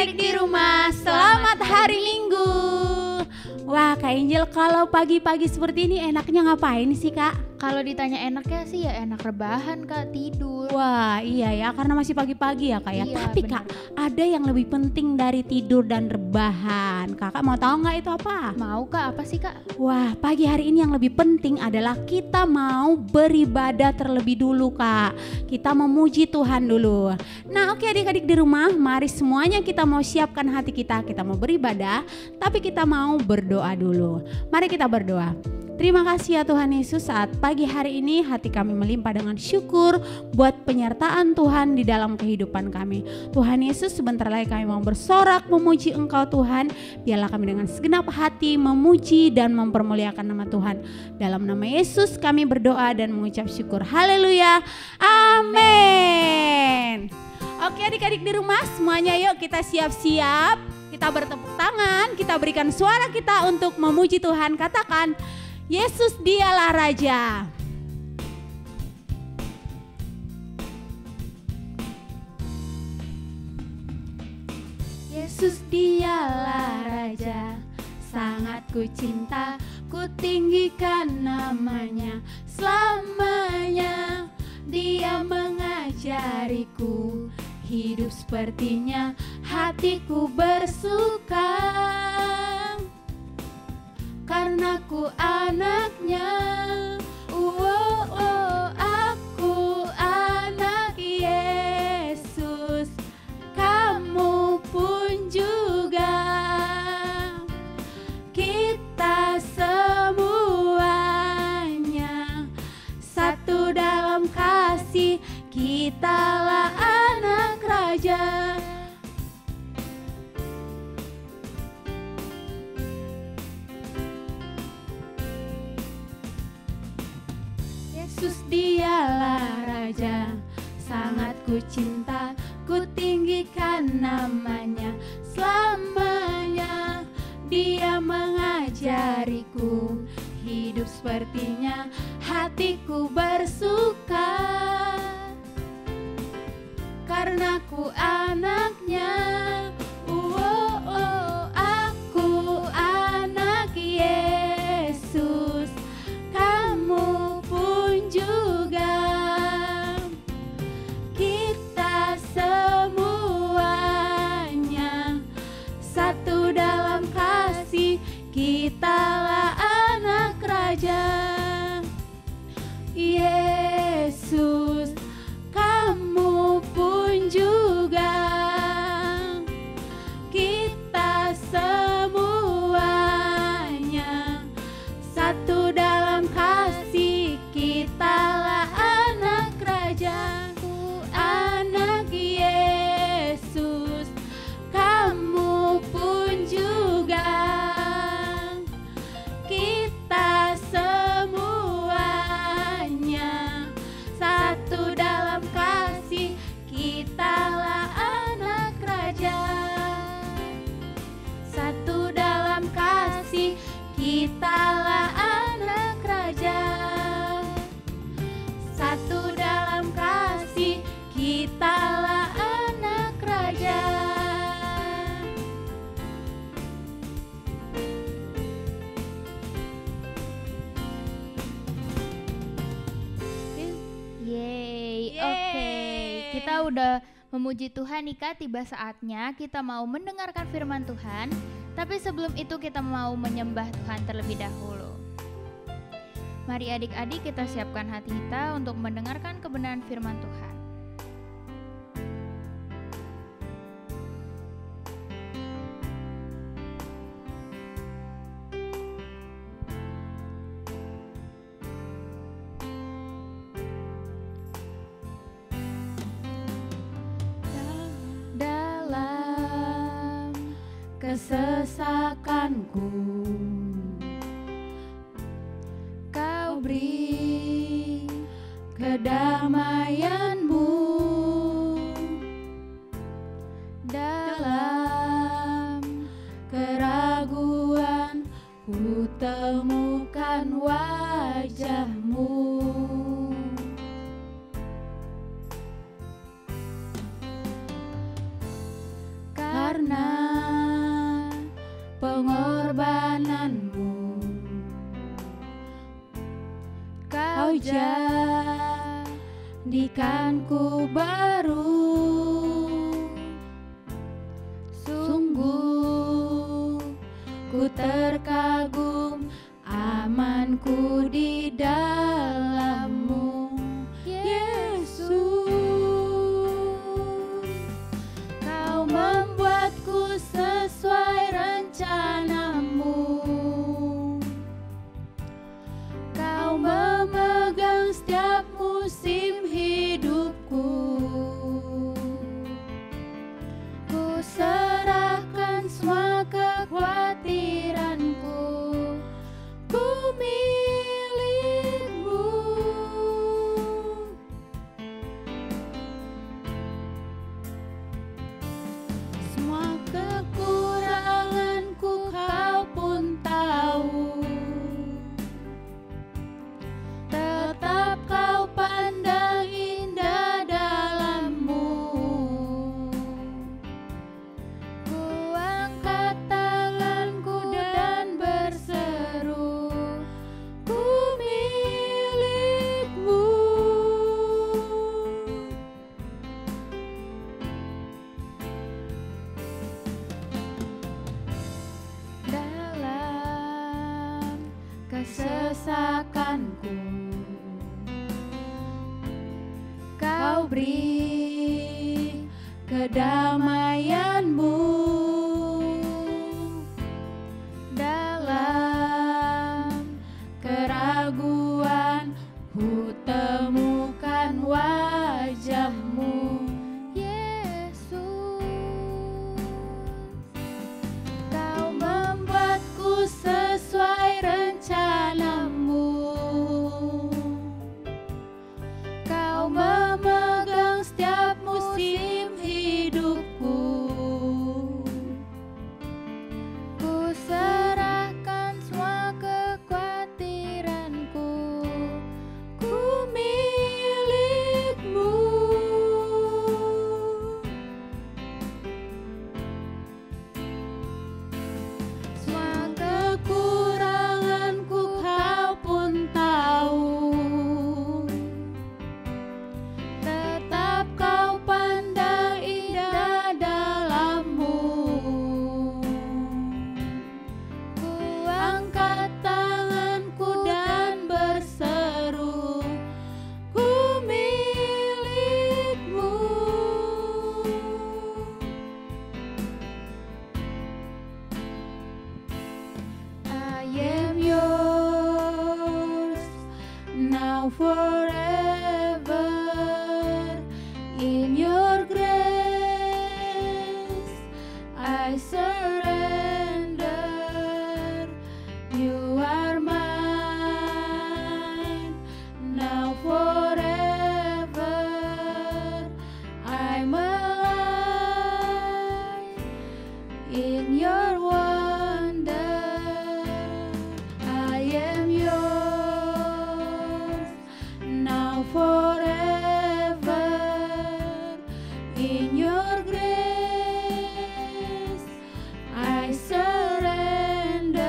adik-adik di rumah, selamat hari Minggu. Wah Kak Angel, kalau pagi-pagi seperti ini enaknya ngapain sih Kak? Kalau ditanya enaknya sih ya enak rebahan Kak, tidur. Wah iya ya, karena masih pagi-pagi ya Kak ya. Iya, Tapi bener. Kak, ada yang lebih penting dari tidur dan rebahan. Kakak mau tahu nggak itu apa? Mau Kak, apa sih Kak? Wah, pagi hari ini yang lebih penting adalah kita mau beribadah terlebih dulu Kak. Kita memuji Tuhan dulu. Nah oke adik-adik di rumah, mari semuanya kita mau siapkan hati kita. Kita mau beribadah, tapi kita mau berdoa dulu. Mari kita berdoa. Terima kasih ya Tuhan Yesus, saat pagi hari ini hati kami melimpah dengan syukur buat penyertaan Tuhan di dalam kehidupan kami. Tuhan Yesus, sebentar lagi kami mau bersorak memuji Engkau Tuhan. Biarlah kami dengan segenap hati memuji dan mempermuliakan nama Tuhan. Dalam nama Yesus kami berdoa dan mengucap syukur. Haleluya. Amin. Oke adik-adik di rumah, semuanya yuk kita siap-siap. Kita bertepuk tangan, kita berikan suara kita untuk memuji Tuhan. Katakan, Yesus dialah Raja. Yesus dialah Raja, sangat ku cinta, ku tinggikan namanya selamanya. Dia mengajariku hidup sepertinya, hatiku bersuka. Karena ku anaknya, aku anak Yesus, kamu pun juga. Kita semuanya satu dalam kasih, kitalah anak Raja. Yesus dialah Raja, sangat ku cinta, ku tinggikan namanya selamanya. Dia mengajariku hidup sepertinya, hatiku bersuka. Karena ku anaknya, aku anak Yesus, kamu pun juga. Kita semuanya satu dalam kasih, kitalah anak Raja. Yesus, kamu pun juga. Kita semuanya satu dalam kasih, kitalah anak Raja. Ku anak Yesus, kamu pun juga. Kita semuanya satu dalam kasih, kitalah anak Raja. Satu dalam kasih, kitalah anak Raja. Satu dalam kasih, kitalah anak Raja. Yeay, Yeay. oke. Kita udah memuji Tuhan nih Kak, tiba saatnya kita mau mendengarkan firman Tuhan. Tapi sebelum itu kita mau menyembah Tuhan terlebih dahulu. Mari adik-adik kita siapkan hati kita untuk mendengarkan kebenaran firman Tuhan. Dalam kesesakanku, Kau beri kedamaian-Mu. Dalam keraguan ku temukan wajah-Mu. karena pengorbananmu Kau jadikanku baru. Sungguh ku terkagum, amanku di dalam-Mu, Yesus. Kau membuatku sesuai rencana-Mu. Kau memegang setiap musim hidupku. Ku serahkan semua kekhawatiranku. Ku milik-Mu. Semua kekuranganku Kau pun tahu. Tetap Kau pandang indah dalam-Mu. Ku angkat tanganku dan berseru, ku milik-Mu. Dalam kesesakanku Kau beri kedamaian-Mu. Dalam keraguan ku temukan wajah-Mu, Yesus. Kau membuatku sesuai rencana-Mu. Kau memegang setiap musim hidupku. Ku serahkan semua kekhawatiranku. Ku milik-Mu. Semua kekuranganku Kau pun tahu. Tetap Kau pandang indah dalam-Mu. Ku angkat tanganku dan berseru, ku milik-Mu. I am yours now forever. In your grace I surrender. You are mine now forever. I'm alive in your wonder. I am yours now forever. In your grace I surrender.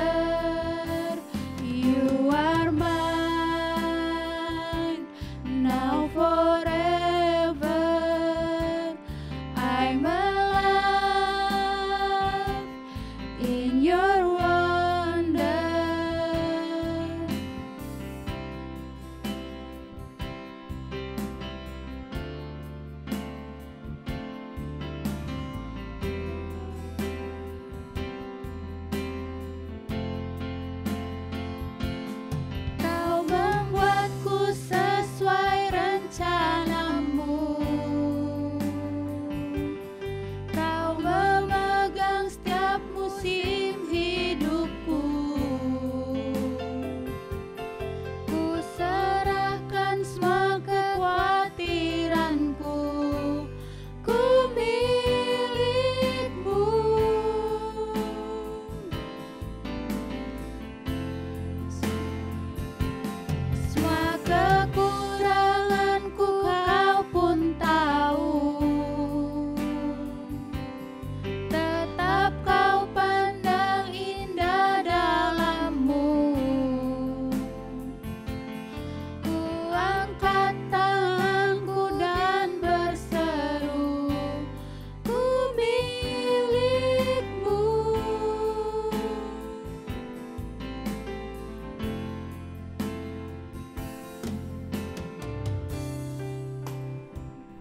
You are mine now forever. I'm alive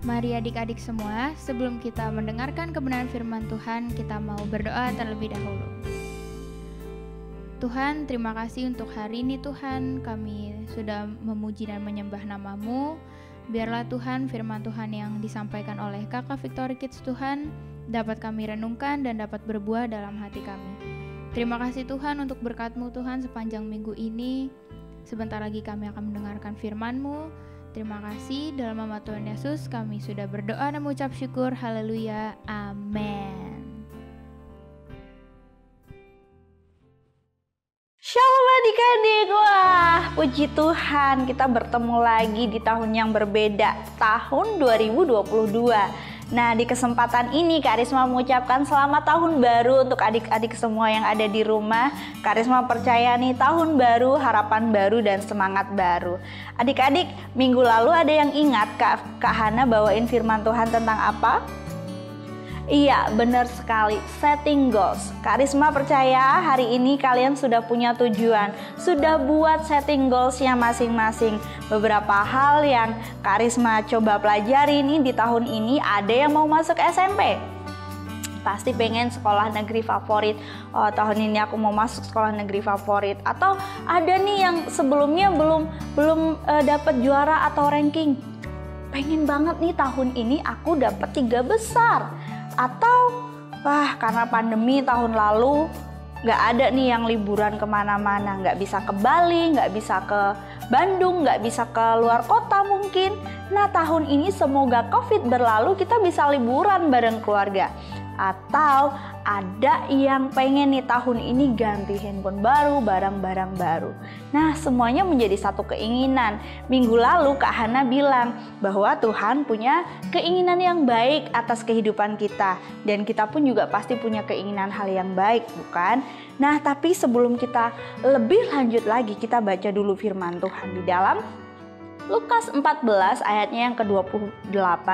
Mari adik-adik semua, sebelum kita mendengarkan kebenaran firman Tuhan, kita mau berdoa terlebih dahulu. Tuhan, terima kasih untuk hari ini Tuhan, kami sudah memuji dan menyembah nama-Mu. Biarlah Tuhan firman Tuhan yang disampaikan oleh Kakak Victory Kids Tuhan, dapat kami renungkan dan dapat berbuah dalam hati kami. Terima kasih Tuhan untuk berkat-Mu Tuhan sepanjang minggu ini. Sebentar lagi kami akan mendengarkan firman-Mu. Terima kasih, dalam nama Tuhan Yesus kami sudah berdoa dan mengucap syukur. Haleluya, amin. Shalom adik-adik, wah puji Tuhan kita bertemu lagi di tahun yang berbeda, tahun 2022. Nah, di kesempatan ini Kak Risma mengucapkan selamat tahun baru untuk adik-adik semua yang ada di rumah. Kak Risma percaya nih, tahun baru, harapan baru, dan semangat baru. Adik-adik, minggu lalu ada yang ingat Kak Hana bawain firman Tuhan tentang apa? Iya, benar sekali, setting goals. Kak Risma percaya hari ini kalian sudah punya tujuan, sudah buat setting goalsnya masing-masing. Beberapa hal yang Kak Risma coba pelajari nih di tahun ini, ada yang mau masuk SMP. Pasti pengen sekolah negeri favorit. Oh, tahun ini aku mau masuk sekolah negeri favorit. Atau ada nih yang sebelumnya belum dapat juara atau ranking. Pengen banget nih tahun ini aku dapat 3 besar. Atau karena pandemi tahun lalu gak ada nih yang liburan kemana-mana, gak bisa ke Bali, gak bisa ke Bandung, gak bisa ke luar kota mungkin. Nah, tahun ini semoga COVID berlalu kita bisa liburan bareng keluarga. Atau ada yang pengen nih tahun ini ganti handphone baru, barang-barang baru. Nah, semuanya menjadi satu keinginan. Minggu lalu Kak Hana bilang bahwa Tuhan punya keinginan yang baik atas kehidupan kita. Dan kita pun juga pasti punya keinginan hal yang baik, bukan? Nah, tapi sebelum kita lebih lanjut lagi, kita baca dulu firman Tuhan di dalam Lukas 14 ayatnya yang ke-28.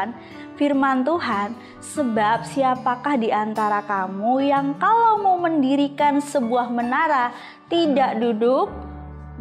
Firman Tuhan, sebab siapakah di antara kamu yang kalau mau mendirikan sebuah menara tidak duduk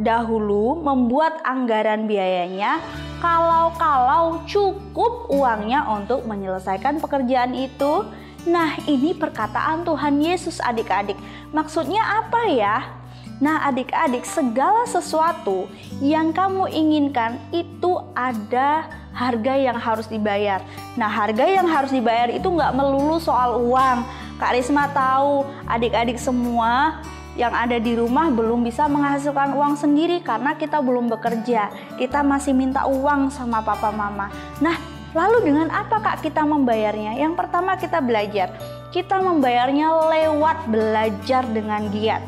dahulu membuat anggaran biayanya, kalau cukup uangnya untuk menyelesaikan pekerjaan itu? Nah, ini perkataan Tuhan Yesus adik-adik. Maksudnya apa ya? Nah, adik-adik, segala sesuatu yang kamu inginkan itu ada harga yang harus dibayar. Nah, harga yang harus dibayar itu nggak melulu soal uang. Kak Risma tahu adik-adik semua yang ada di rumah belum bisa menghasilkan uang sendiri karena kita belum bekerja. Kita masih minta uang sama papa mama. Nah, lalu dengan apa Kak kita membayarnya? Yang pertama kita belajar. Kita membayarnya lewat belajar dengan giat.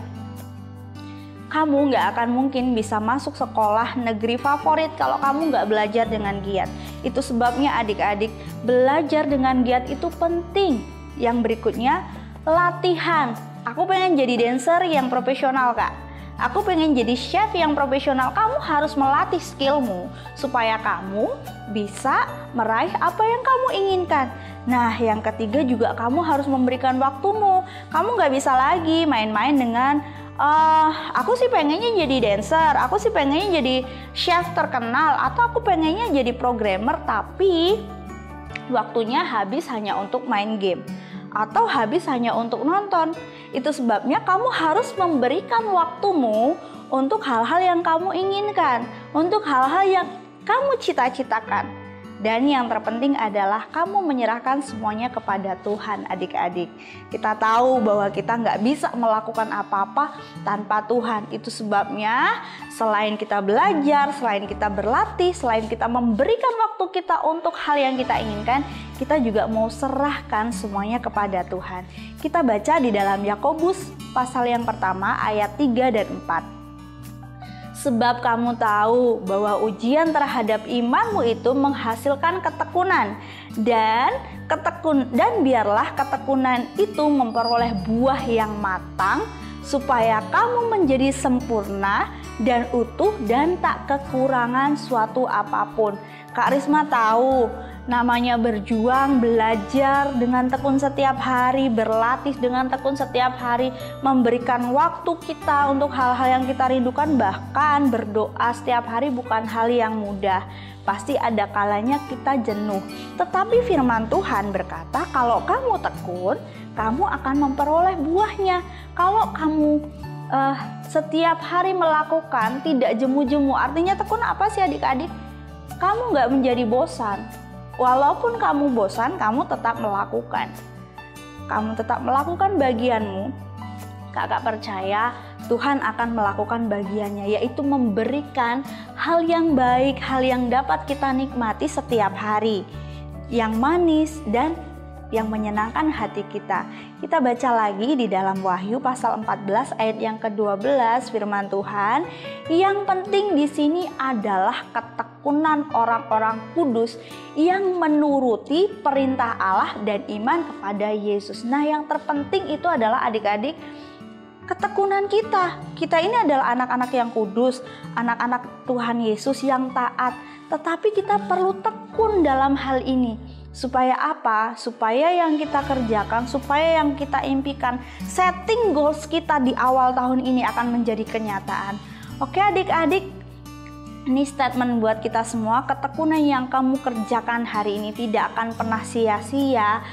Kamu nggak akan mungkin bisa masuk sekolah negeri favorit kalau kamu nggak belajar dengan giat. Itu sebabnya adik-adik, belajar dengan giat itu penting. Yang berikutnya, latihan. Aku pengen jadi dancer yang profesional Kak. Aku pengen jadi chef yang profesional. Kamu harus melatih skillmu supaya kamu bisa meraih apa yang kamu inginkan. Nah, yang ketiga juga kamu harus memberikan waktumu. Kamu nggak bisa lagi main-main dengan aku sih pengennya jadi dancer, aku sih pengennya jadi chef terkenal, atau aku pengennya jadi programmer tapi waktunya habis hanya untuk main game atau habis hanya untuk nonton. Itu sebabnya kamu harus memberikan waktumu untuk hal-hal yang kamu inginkan, untuk hal-hal yang kamu cita-citakan. Dan yang terpenting adalah kamu menyerahkan semuanya kepada Tuhan adik-adik. Kita tahu bahwa kita nggak bisa melakukan apa-apa tanpa Tuhan. Itu sebabnya selain kita belajar, selain kita berlatih, selain kita memberikan waktu kita untuk hal yang kita inginkan, kita juga mau serahkan semuanya kepada Tuhan. Kita baca di dalam Yakobus pasal yang pertama ayat 3 dan 4. Sebab kamu tahu bahwa ujian terhadap imanmu itu menghasilkan ketekunan, dan biarlah ketekunan itu memperoleh buah yang matang, supaya kamu menjadi sempurna dan utuh dan tak kekurangan suatu apapun. Kak Risma tahu Namanya berjuang, belajar dengan tekun setiap hari, berlatih dengan tekun setiap hari, memberikan waktu kita untuk hal-hal yang kita rindukan, bahkan berdoa setiap hari bukan hal yang mudah. Pasti ada kalanya kita jenuh. Tetapi firman Tuhan berkata, kalau kamu tekun, kamu akan memperoleh buahnya. Kalau kamu setiap hari melakukan, tidak jemu-jemu. Artinya tekun apa sih adik-adik? Kamu nggak menjadi bosan. Walaupun kamu bosan, kamu tetap melakukan. Kamu tetap melakukan bagianmu. Kakak percaya Tuhan akan melakukan bagiannya, yaitu memberikan hal yang baik, hal yang dapat kita nikmati setiap hari, yang manis dan yang menyenangkan hati kita. Kita baca lagi di dalam Wahyu pasal 14 ayat yang ke-12, firman Tuhan, yang penting di sini adalah ketekunan orang-orang kudus yang menuruti perintah Allah dan iman kepada Yesus. Nah, yang terpenting itu adalah adik-adik, ketekunan kita. Kita ini adalah anak-anak yang kudus, anak-anak Tuhan Yesus yang taat. Tetapi kita perlu tekun dalam hal ini. Supaya apa? Supaya yang kita kerjakan, supaya yang kita impikan, setting goals kita di awal tahun ini akan menjadi kenyataan. Oke adik-adik, ini statement buat kita semua. Ketekunan yang kamu kerjakan hari ini tidak akan pernah sia-sia,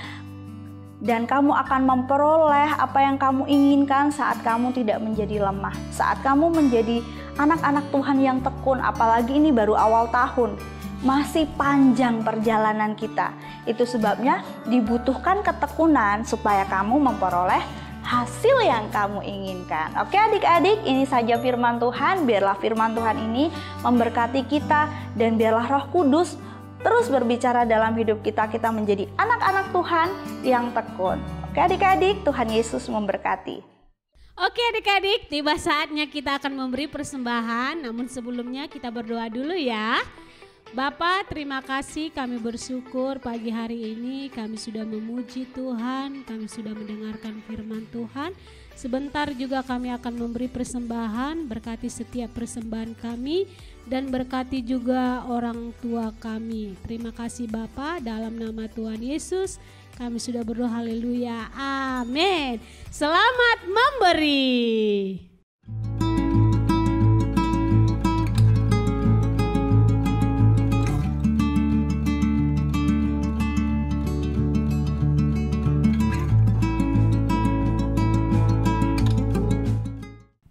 dan kamu akan memperoleh apa yang kamu inginkan saat kamu tidak menjadi lemah, saat kamu menjadi anak-anak Tuhan yang tekun. Apalagi ini baru awal tahun, masih panjang perjalanan kita. Itu sebabnya dibutuhkan ketekunan supaya kamu memperoleh hasil yang kamu inginkan. Oke adik-adik, ini saja firman Tuhan. Biarlah firman Tuhan ini memberkati kita, dan biarlah Roh Kudus terus berbicara dalam hidup kita. Kita menjadi anak-anak Tuhan yang tekun. Oke adik-adik, Tuhan Yesus memberkati. Oke adik-adik, tiba saatnya kita akan memberi persembahan. Namun sebelumnya kita berdoa dulu ya. Bapa, terima kasih, kami bersyukur pagi hari ini kami sudah memuji Tuhan, kami sudah mendengarkan firman Tuhan. Sebentar juga kami akan memberi persembahan, berkati setiap persembahan kami dan berkati juga orang tua kami. Terima kasih Bapa, dalam nama Tuhan Yesus kami sudah berdoa, haleluya, amin. Selamat memberi.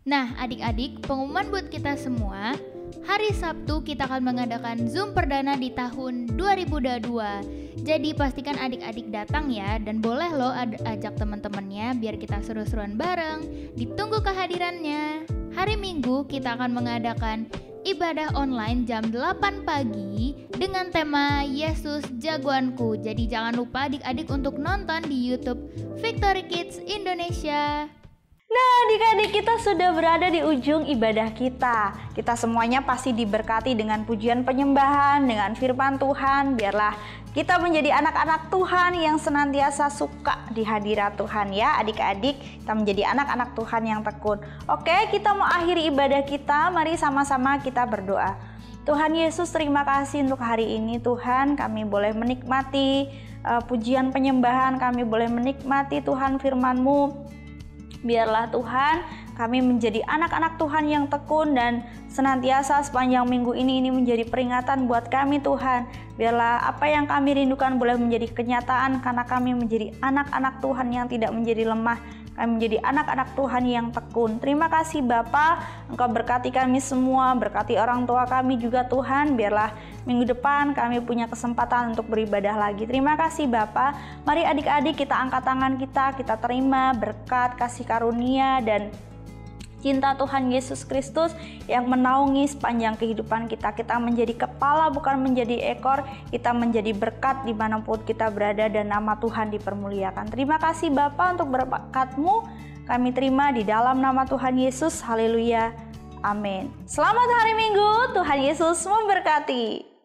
Nah adik-adik, pengumuman buat kita semua, hari Sabtu kita akan mengadakan Zoom perdana di tahun 2022. Jadi pastikan adik-adik datang ya, dan boleh loh ajak teman-temannya biar kita seru-seruan bareng. Ditunggu kehadirannya. Hari Minggu kita akan mengadakan ibadah online jam 8 pagi dengan tema Yesus Jagoanku. Jadi jangan lupa adik-adik untuk nonton di YouTube Victory Kids Indonesia. Nah adik-adik, kita sudah berada di ujung ibadah kita. Kita semuanya pasti diberkati dengan pujian penyembahan, dengan firman Tuhan. Biarlah kita menjadi anak-anak Tuhan yang senantiasa suka di hadirat Tuhan ya adik-adik. Kita menjadi anak-anak Tuhan yang tekun. Oke, kita mau akhiri ibadah kita. Mari sama-sama kita berdoa. Tuhan Yesus, terima kasih untuk hari ini Tuhan. Kami boleh menikmati pujian penyembahan, kami boleh menikmati Tuhan firman-Mu. Biarlah Tuhan kami menjadi anak-anak Tuhan yang tekun, dan senantiasa sepanjang minggu ini menjadi peringatan buat kami Tuhan. Biarlah apa yang kami rindukan boleh menjadi kenyataan, karena kami menjadi anak-anak Tuhan yang tidak menjadi lemah. Kami menjadi anak-anak Tuhan yang tekun. Terima kasih Bapa, Engkau berkati kami semua, berkati orang tua kami juga Tuhan. Biarlah minggu depan kami punya kesempatan untuk beribadah lagi. Terima kasih Bapa. Mari adik-adik kita angkat tangan kita terima berkat, kasih karunia, dan cinta Tuhan Yesus Kristus yang menaungi sepanjang kehidupan kita. Kita menjadi kepala bukan menjadi ekor. Kita menjadi berkat dimanapun kita berada, dan nama Tuhan dipermuliakan. Terima kasih Bapa untuk berkat-Mu. Kami terima di dalam nama Tuhan Yesus. Haleluya. Amin. Selamat hari Minggu. Tuhan Yesus memberkati.